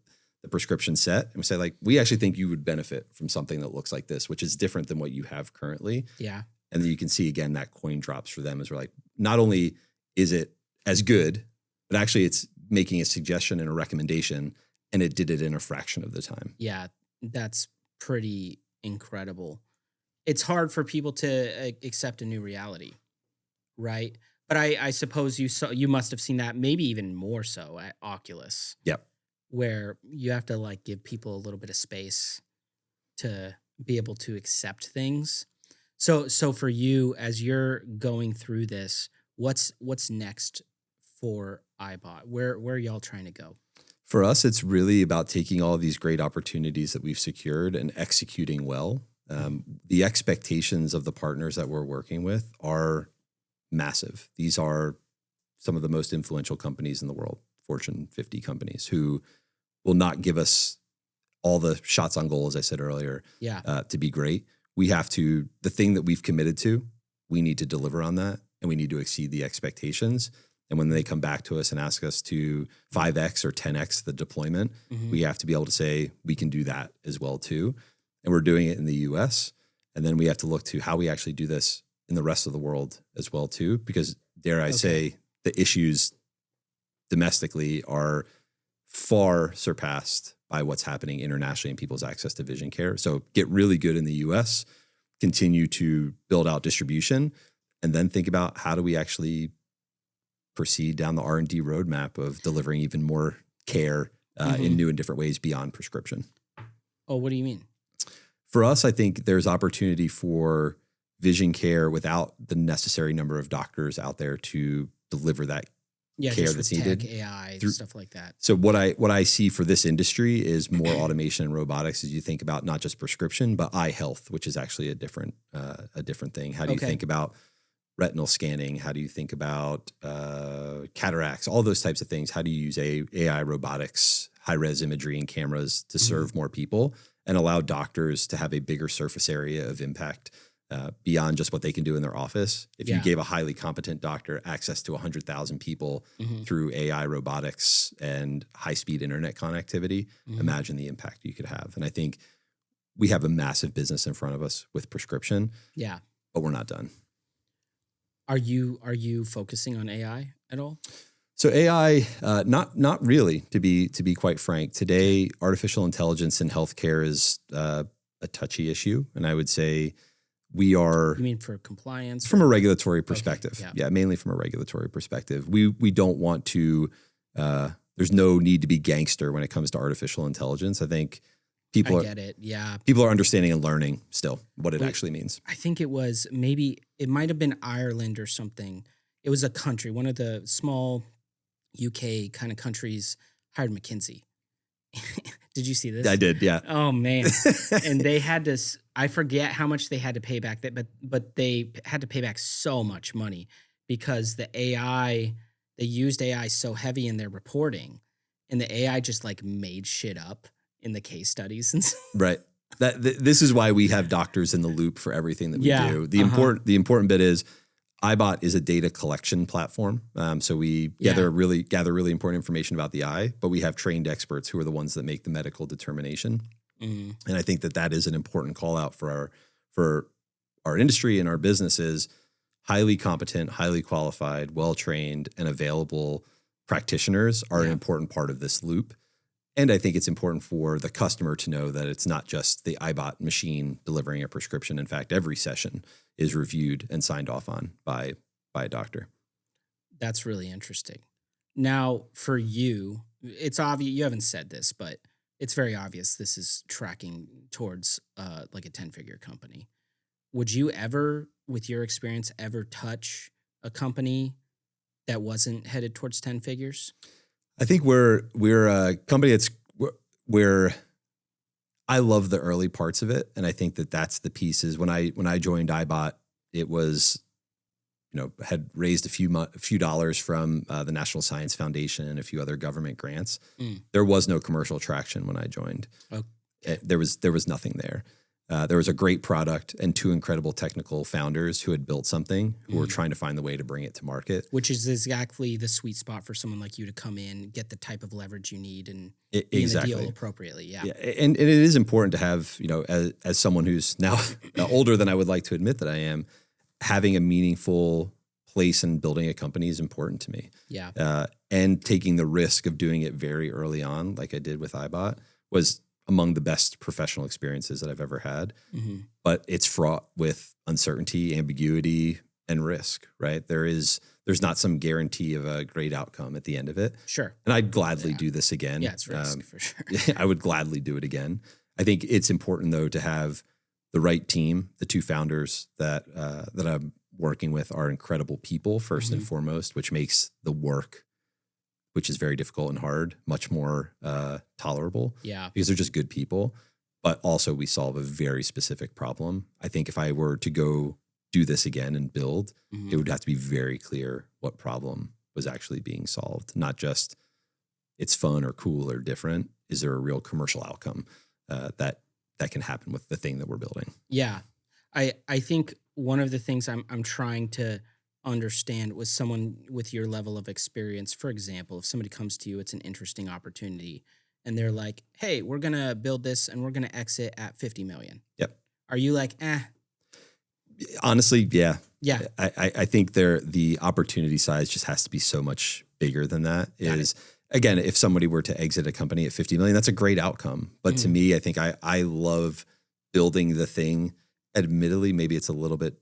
prescription set. And we say, like, we actually think you would benefit from something that looks like this, which is different than what you have currently. Yeah. And then you can see, again, that coin drops for them as we're like, not only is it as good, but actually it's making a suggestion and a recommendation, and it did it in a fraction of the time. Yeah. That's pretty incredible. It's hard for people to accept a new reality, right? But I suppose you must have seen that maybe even more so at Oculus. Yep. Where you have to like give people a little bit of space to be able to accept things. So for you, as you're going through this, what's next for Ibot? Where are y'all trying to go? For us, it's really about taking all of these great opportunities that we've secured and executing well. The expectations of the partners that we're working with are massive. These are some of the most influential companies in the world, Fortune 50 companies, who will not give us all the shots on goal, as I said earlier, Yeah. to be great. We have to, the thing that we've committed to, we need to deliver on that, and we need to exceed the expectations. And when they come back to us and ask us to 5X or 10X the deployment, Mhm. we have to be able to say we can do that as well too. And we're doing it in the US. And then we have to look to how we actually do this in the rest of the world as well too, because dare I say, the issues domestically are far surpassed by what's happening internationally in people's access to vision care. So get really good in the US, continue to build out distribution, and then think about how do we actually proceed down the R&D roadmap of delivering even more care in new and different ways beyond prescription. Oh, what do you mean? For us, I think there's opportunity for vision care without the necessary number of doctors out there to deliver that Yeah, care just that's with needed tech, AI, through- stuff like that. So what I see for this industry is more automation and robotics as you think about not just prescription, but eye health, which is actually a different thing. How do you Okay. think about retinal scanning? How do you think about cataracts? All those types of things. How do you use AI robotics, high-res imagery and cameras to serve more people and allow doctors to have a bigger surface area of impact beyond just what they can do in their office? If you Yeah. gave a highly competent doctor access to 100,000 people Mhm. through AI robotics and high-speed internet connectivity, Mhm. imagine the impact you could have. And I think we have a massive business in front of us with prescription, Yeah. but we're not done. Are you focusing on AI at all? So AI, not really, to be quite frank. Today, artificial intelligence in healthcare is a touchy issue, and I would say we are You mean for compliance? from or- a regulatory perspective. yeah. Mainly from a regulatory perspective. We don't want to. There's no need to be gangster when it comes to artificial intelligence. I think people I are get it. Yeah. people are understanding and learning still what it Wait. actually means. I think it was it might have been Ireland or something. It was a country, one of the small UK kind of countries hired McKinsey. Did you see this? I did, yeah. Oh man. And they had to I forget how much they had to pay back, but they had to pay back so much money because they used AI so heavy in their reporting, and the AI just like made shit up in the case studies and Right. This is why we have doctors in the loop for everything that we do. The important bit is Ibot is a data collection platform. So we gather really important information about the eye, but we have trained experts who are the ones that make the medical determination. And I think that is an important call out for our industry and our businesses. Highly competent, highly qualified, well-trained, and available practitioners are an important part of this loop. And I think it's important for the customer to know that it's not just the Ibot machine delivering a prescription. In fact, every session is reviewed and signed off on by a doctor. That's really interesting. Now, for you, it's obvious, you haven't said this, but it's very obvious this is tracking towards like a 10-figure company. Would you ever, with your experience, ever touch a company that wasn't headed towards 10 figures? I think we're a company that's where I love the early parts of it, and I think that's the pieces. When I joined Ibot, it was, had raised a few dollars from the National Science Foundation and a few other government grants. There was no commercial traction when I joined. Okay. There was nothing there. There was a great product and two incredible technical founders who had built something who were trying to find the way to bring it to market. Which is exactly the sweet spot for someone like you to come in, get the type of leverage you need, and be in the deal appropriately. Yeah. And it is important to have, as someone who's now older than I would like to admit that I am, having a meaningful place in building a company is important to me. Yeah. And taking the risk of doing it very early on, like I did with Ibot, was among the best professional experiences that I've ever had. But it's fraught with uncertainty, ambiguity, and risk, right? There's not some guarantee of a great outcome at the end of it. Sure. And I'd gladly do this again. Yeah, it's risk for sure. I would gladly do it again. I think it's important though to have the right team. The two founders that I'm working with are incredible people first and foremost, which makes the work, which is very difficult and hard, much more tolerable. Yeah. Because they're just good people. But also we solve a very specific problem. I think if I were to go do this again and build, it would have to be very clear what problem was actually being solved. Not just it's fun or cool or different. Is there a real commercial outcome that can happen with the thing that we're building? Yeah. I think one of the things I'm trying to understand with someone with your level of experience, for example, if somebody comes to you, it's an interesting opportunity and they're like, hey, we're going to build this and we're going to exit at 50 million. Yep. Are you like, Honestly, yeah. Yeah. I think the opportunity size just has to be so much bigger than that. Again, if somebody were to exit a company at 50 million, that's a great outcome. But to me, I think I love building the thing. Admittedly, maybe it's a little bit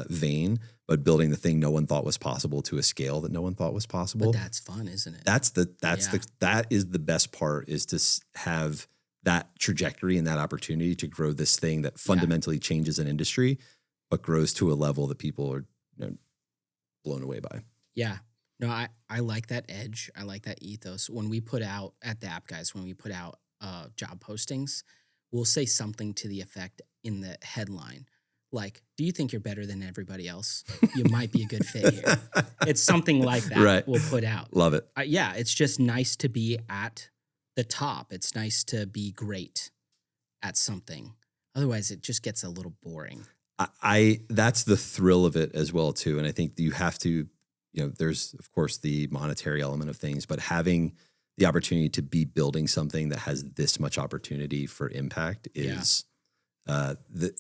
vain, but building the thing no one thought was possible to a scale that no one thought was possible. But that's fun, isn't it? That is the best part, is to have that trajectory and that opportunity to grow this thing that fundamentally changes an industry, but grows to a level that people are blown away by. Yeah. No, I like that edge. I like that ethos. When we put out at the App Guys, when we put out job postings, we'll say something to the effect in the headline, like, do you think you're better than everybody else? You might be a good fit here. It's something like that. Right. We'll put out. Love it. Yeah, it's just nice to be at the top. It's nice to be great at something. Otherwise, it just gets a little boring. That's the thrill of it as well, too. And I think you have to, there's, of course, the monetary element of things, but having the opportunity to be building something that has this much opportunity for impact is the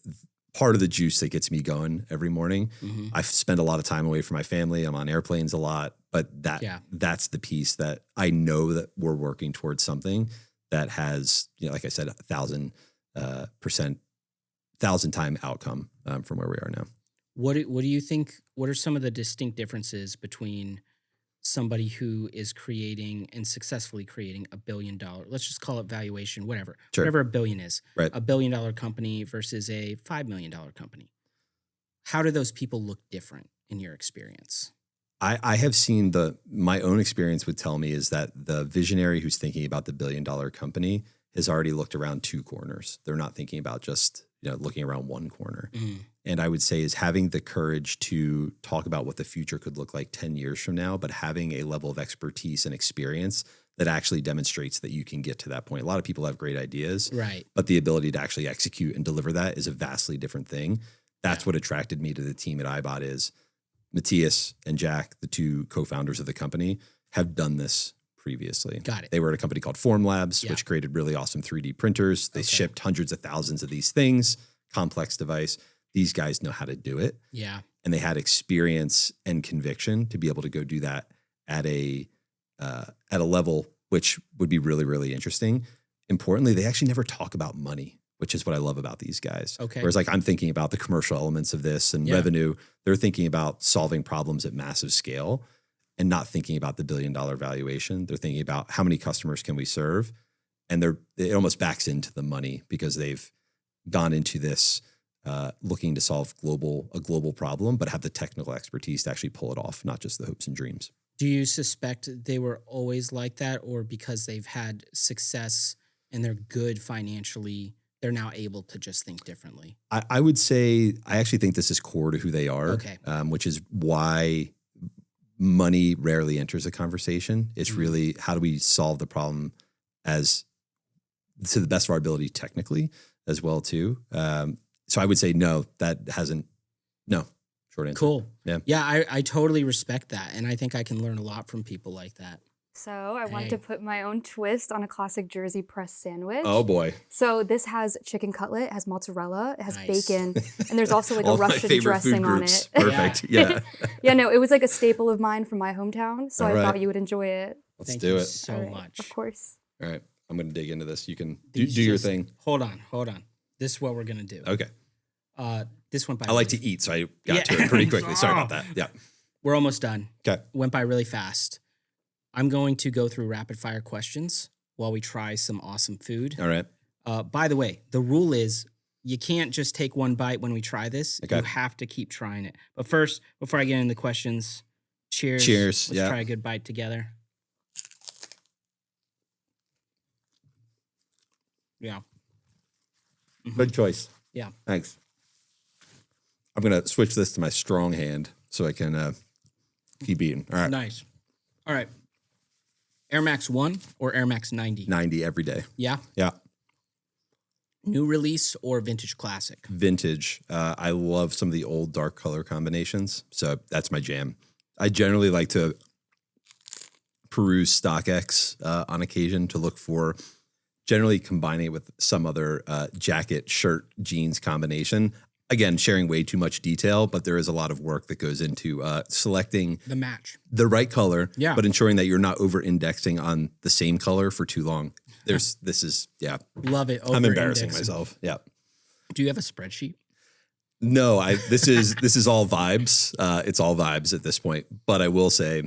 part of the juice that gets me going every morning. I spend a lot of time away from my family. I'm on airplanes a lot, but that's the piece that I know that we're working towards something that has, like I said, 1,000% outcome from where we are now. What do you think? What are some of the distinct differences between somebody who is creating and successfully creating $1 billion, let's just call it valuation, whatever a billion is, right, $1 billion company versus a $5 million company? How do those people look different in your experience? I have seen my own experience would tell me is that the visionary who's thinking about the $1 billion company has already looked around 2 corners. They're not thinking about just, looking around 1 corner. And I would say is having the courage to talk about what the future could look like 10 years from now, but having a level of expertise and experience that actually demonstrates that you can get to that point. A lot of people have great ideas, Right. but the ability to actually execute and deliver that is a vastly different thing. That's what attracted me to the team at Ibot is Matthias and Jack, the 2 co-founders of the company, have done this previously. Got it. They were at a company called Formlabs, Yeah. which created really awesome 3D printers. They shipped hundreds of thousands of these things, complex device. These guys know how to do it. Yeah. And they had experience and conviction to be able to go do that at a level which would be really, really interesting. Importantly, they actually never talk about money, which is what I love about these guys. Okay. Whereas I'm thinking about the commercial elements of this and revenue. They're thinking about solving problems at massive scale and not thinking about the $1 billion valuation. They're thinking about how many customers can we serve? And it almost backs into the money because they've gone into this looking to solve a global problem, but have the technical expertise to actually pull it off, not just the hopes and dreams. Do you suspect they were always like that, or because they've had success and they're good financially, they're now able to just think differently? I would say I actually think this is core to who they are, which is why money rarely enters a conversation. It's really how do we solve the problem as to the best of our ability technically as well too. So I would say no. Short answer. Cool. Yeah. Yeah, I totally respect that. And I think I can learn a lot from people like that. So I wanted to put my own twist on a classic Jersey press sandwich. Oh boy. So this has chicken cutlet, it has mozzarella, it has Nice. bacon, and there's also like All a my Russian favorite dressing food on groups. it. Perfect. Yeah. Yeah, no, it was like a staple of mine from my hometown, so All I right. thought you would enjoy it. Let's Thank do you it. so All right, much. Of course. All right. I'm going to dig into this. You can do These your just- thing. Hold on. This is what we're going to do. Okay. This went by. I like to eat, so I got to it pretty quickly. Sorry about that. Yeah. We're almost done. Okay. Went by really fast. I'm going to go through rapid fire questions while we try some awesome food. All right. By the way, the rule is you can't just take one bite when we try this. Okay. You have to keep trying it. But first, before I get into the questions, cheers. Cheers. Let's try a good bite together. Yeah. Good choice. Yeah. Thanks. I'm going to switch this to my strong hand so I can keep eating. All right. Nice. All right. Air Max 1 or Air Max 90? 90 every day. Yeah. Yeah. New release or vintage classic? Vintage. I love some of the old dark color combinations. So that's my jam. I generally like to peruse StockX on occasion to look for generally combining it with some other jacket, shirt, jeans combination. Again, sharing way too much detail, but there is a lot of work that goes into selecting The match. the right color, Yeah. but ensuring that you're not over-indexing on the same color for too long. Love it. I'm embarrassing Over-indexing. myself. Yeah. Do you have a spreadsheet? No, this is all vibes. It's all vibes at this point. But I will say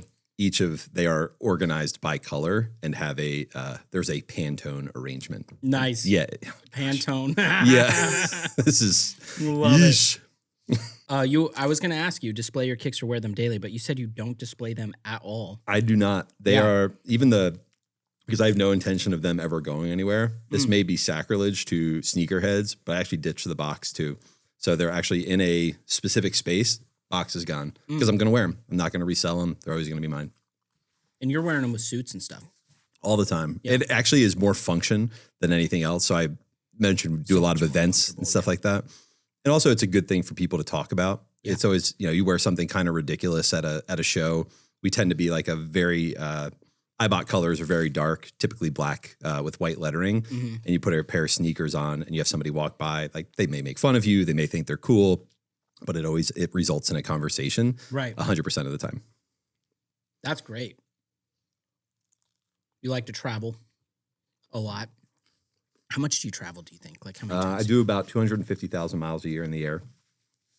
they are organized by color and have there's a Pantone arrangement. Nice. Yeah. Pantone. Yeah. This is Love yeesh. I was going to ask you, display your kicks or wear them daily, but you said you don't display them at all. I do not. They are because I have no intention of them ever going anywhere. This may be sacrilege to sneakerheads, but I actually ditched the box too. So they're actually in a specific space. Box is gone because I'm going to wear them. I'm not going to resell them. They're always going to be mine. And you're wearing them with suits and stuff. All the time. Yeah. It actually is more function than anything else. So I mentioned we do a lot of events and stuff like that. And also it's a good thing for people to talk about. Yeah. It's always, you wear something kind of ridiculous at a show. We tend to be like a very, Ibot colors are very dark, typically black with white lettering. Mm-hmm. And you put a pair of sneakers on and you have somebody walk by, like they may make fun of you. They may think they're cool, but it results in a conversation. Right. 100% of the time. That's great. You like to travel a lot. How much do you travel, do you think? Like how many times? I do about 250,000 miles a year in the air,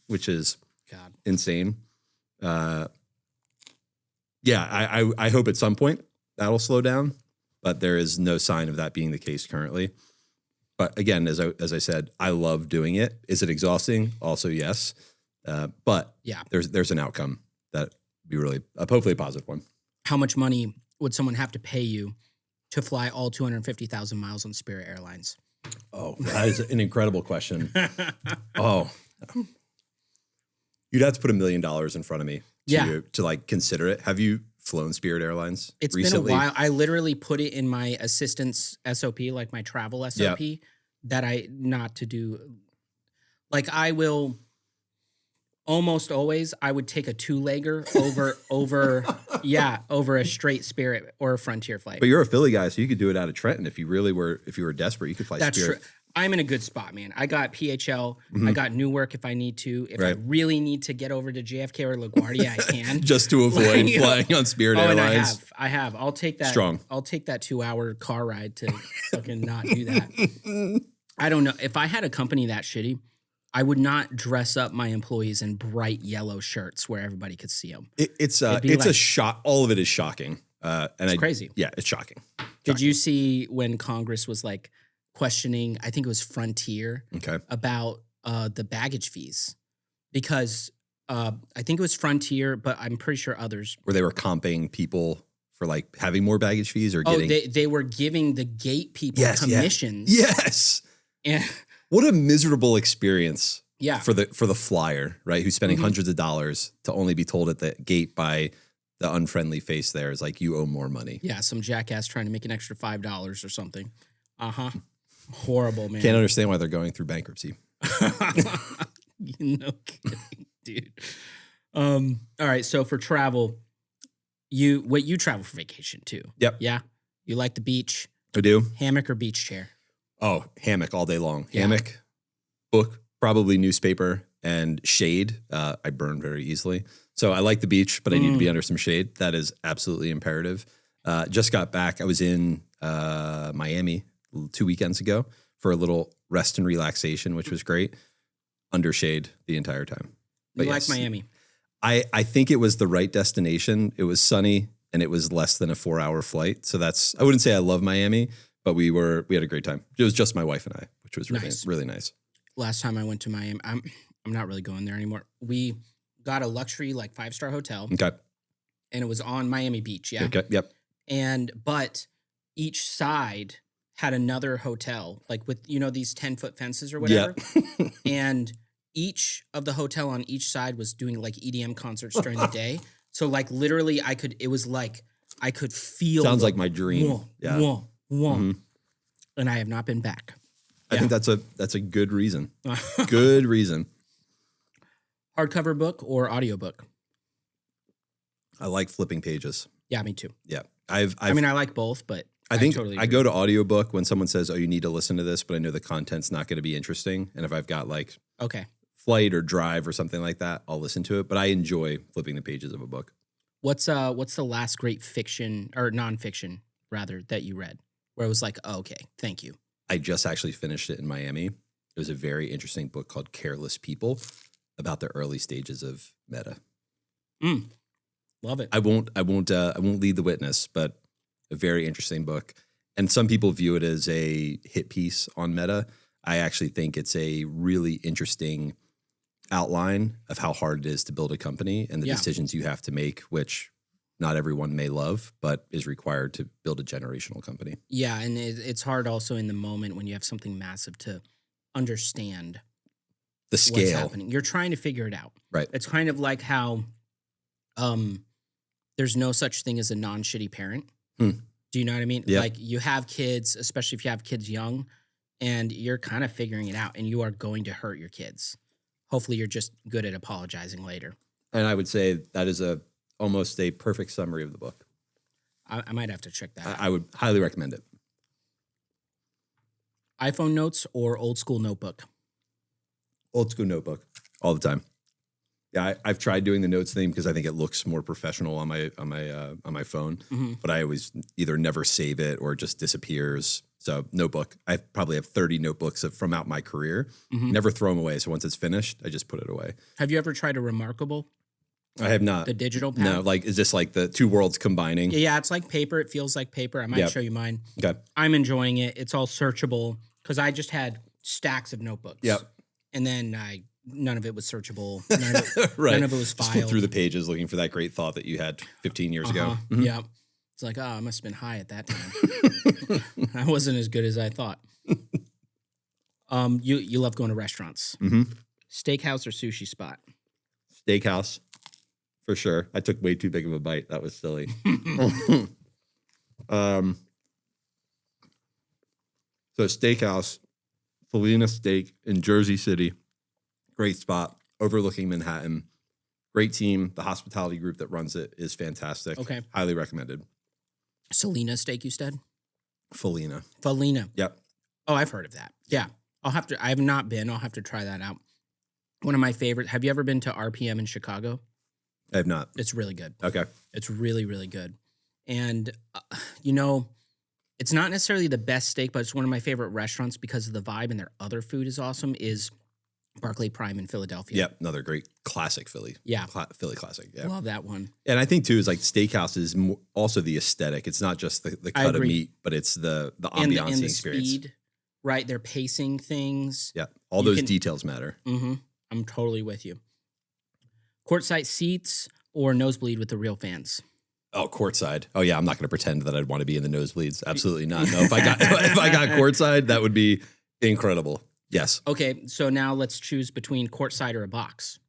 which is God. insane. I hope at some point that'll slow down, but there is no sign of that being the case currently. But again, as I said, I love doing it. Is it exhausting? Also, yes. But Yeah. there's an outcome that be really hopefully a positive one. How much money would someone have to pay you to fly all 250,000 miles on Spirit Airlines? Oh, that is an incredible question. Oh, you'd have to put $1 million in front of me to like consider it. Have you flown Spirit Airlines recently? Been a while. I literally put it in my assistant's SOP, like my travel SOP, that I not to do. Like I will almost always, I would take a 2-legger over a straight Spirit or a Frontier flight. But you're a Philly guy, so you could do it out of Trenton if you were desperate. You could fly That's Spirit. True. I'm in a good spot, man. I got PHL. I got Newark if I need to. If I really need to get over to JFK or LaGuardia, I can. Just to avoid flying on Spirit Airlines. And I have. I'll take that. Strong. I'll take that 2-hour car ride to fucking not do that. I don't know. If I had a company that shitty, I would not dress up my employees in bright yellow shirts where everybody could see them. It's a shock. All of it is shocking. It's crazy. Yeah, it's shocking. Did you see when Congress was like questioning, I think it was Frontier, about the baggage fees? Because I think it was Frontier, but I'm pretty sure others. Where they were comping people for like having more baggage fees or getting... they were giving the gate people commissions. Yes. And what a miserable experience for the flyer, right? Who's spending hundreds of dollars to only be told at the gate by the unfriendly face there is like, you owe more money. Yeah, some jackass trying to make an extra $5 or something. Horrible, man. Can't understand why they're going through bankruptcy. No kidding, dude. All right, so for travel, you travel for vacation too. Yep. Yeah? You like the beach? I do. Hammock or beach chair? Oh, hammock all day long. Yeah. Hammock, book, probably newspaper, and shade. I burn very easily. So I like the beach, but I need to be under some shade. That is absolutely imperative. Just got back. I was in Miami 2 weekends ago for a little rest and relaxation, which was great. Under shade the entire time. But you like Miami? I think it was the right destination. It was sunny and it was less than a 4-hour flight. So I wouldn't say I love Miami, but we had a great time. It was just my wife and I, which was really nice. Last time I went to Miami, I'm not really going there anymore. We got a luxury 5-star hotel. Okay. And it was on Miami Beach. Yeah. Okay. Yep. But each side had another hotel, like with, these 10-foot fences or whatever. Yeah. And each of the hotel on each side was doing EDM concerts during the day. So literally I could feel. Sounds like my dream. And I have not been back. I think that's a good reason. Good reason. Hardcover book or audiobook? I like flipping pages. Yeah, me too. Yeah. I like both, but I think totally I go to audiobook when someone says, "Oh, you need to listen to this," but I know the content's not going to be interesting. And if I've got flight or drive or something like that, I'll listen to it. But I enjoy flipping the pages of a book. What's the last great fiction or nonfiction rather that you read where it was like, oh, okay, thank you? I just actually finished it in Miami. It was a very interesting book called Careless People about the early stages of Meta. Love it. I won't lead the witness, but a very interesting book. And some people view it as a hit piece on Meta. I actually think it's a really interesting outline of how hard it is to build a company and the decisions you have to make, which not everyone may love, but is required to build a generational company. Yeah, and it's hard also in the moment when you have something massive to understand the scale. What's happening. You're trying to figure it out. Right. It's kind of like how there's no such thing as a non-shitty parent. Do you know what I mean? Yep. Like you have kids, especially if you have kids young, and you're kind of figuring it out and you are going to hurt your kids. Hopefully you're just good at apologizing later. And I would say that is almost a perfect summary of the book. I might have to check that out. I would highly recommend it. iPhone notes or old school notebook? Old school notebook all the time. Yeah, I've tried doing the notes thing because I think it looks more professional on my phone. But I always either never save it or it just disappears. So notebook. I probably have 30 notebooks from out my career. Never throw them away. So once it's finished, I just put it away. Have you ever tried a Remarkable? I have not. The digital pad? No, is this like the two worlds combining? Yeah, it's like paper. It feels like paper. I might show you mine. Okay. I'm enjoying it. It's all searchable because I just had stacks of notebooks. Yep. And then I none of it was searchable. None of it, Right. none of it was Just flip filed. through the pages looking for that great thought that you had 15 years ago. Mhm. Yeah. It's like, I must have been high at that time. I wasn't as good as I thought. You love going to restaurants. Mhm. Steakhouse or sushi spot? Steakhouse, for sure. I took way too big of a bite. That was silly. So steakhouse, Felina Steak in Jersey City. Great spot, overlooking Manhattan. Great team. The hospitality group that runs it is fantastic. Okay. Highly recommended. Selena Steak, you said? Felina. Felina. Yep. Oh, I've heard of that. Yeah. I have not been. I'll have to try that out. One of my favorite. Have you ever been to RPM in Chicago? I have not. It's really good. Okay. It's really, really good. And, it's not necessarily the best steak, but it's one of my favorite restaurants because of the vibe, and their other food is awesome, is Barclay Prime in Philadelphia. Yep. Another great classic Philly. Yeah. Philly classic. Yeah. Love that one. And I think too is like steakhouse is also the aesthetic. It's not just the cut of agree. meat, but it's the And ambiance the experience. speed, right? They're pacing things. Yeah. All You those can- details matter. Mm-hmm. I'm totally with you. Courtside seats or nosebleed with the real fans? Oh, courtside. Oh yeah, I'm not going to pretend that I'd want to be in the nosebleeds. Absolutely not. No, if I got courtside, that would be incredible. Yes. Okay, so now let's choose between courtside or a box.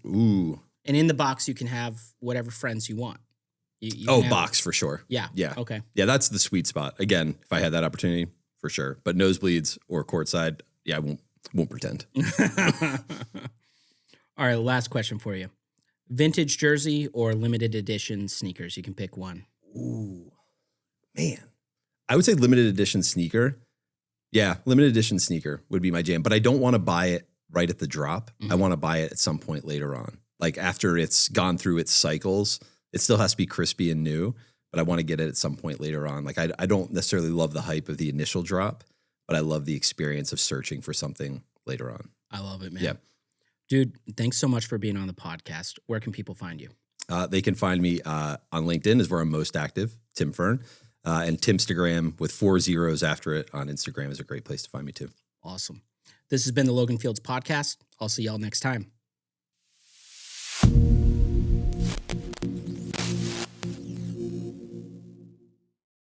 Ooh. And in the box, you can have whatever friends you want. You can have- Box for sure. Yeah. Yeah. Okay. Yeah, that's the sweet spot. Again, if I had that opportunity, for sure. But nosebleeds or courtside, yeah, I won't pretend. All right, last question for you. Vintage jersey or limited edition sneakers? You can pick one. Ooh, man. I would say limited edition sneaker. Yeah, limited edition sneaker would be my jam. But I don't want to buy it right at the drop. I want to buy it at some point later on. Like after it's gone through its cycles, it still has to be crispy and new, but I want to get it at some point later on. Like I don't necessarily love the hype of the initial drop, but I love the experience of searching for something later on. I love it, man. Yeah. Dude, thanks so much for being on the podcast. Where can people find you? They can find me on LinkedIn is where I'm most active, Tim Fern. And Timstagram with 4 zeros after it on Instagram is a great place to find me too. Awesome. This has been the Logan Fields Podcast. I'll see y'all next time.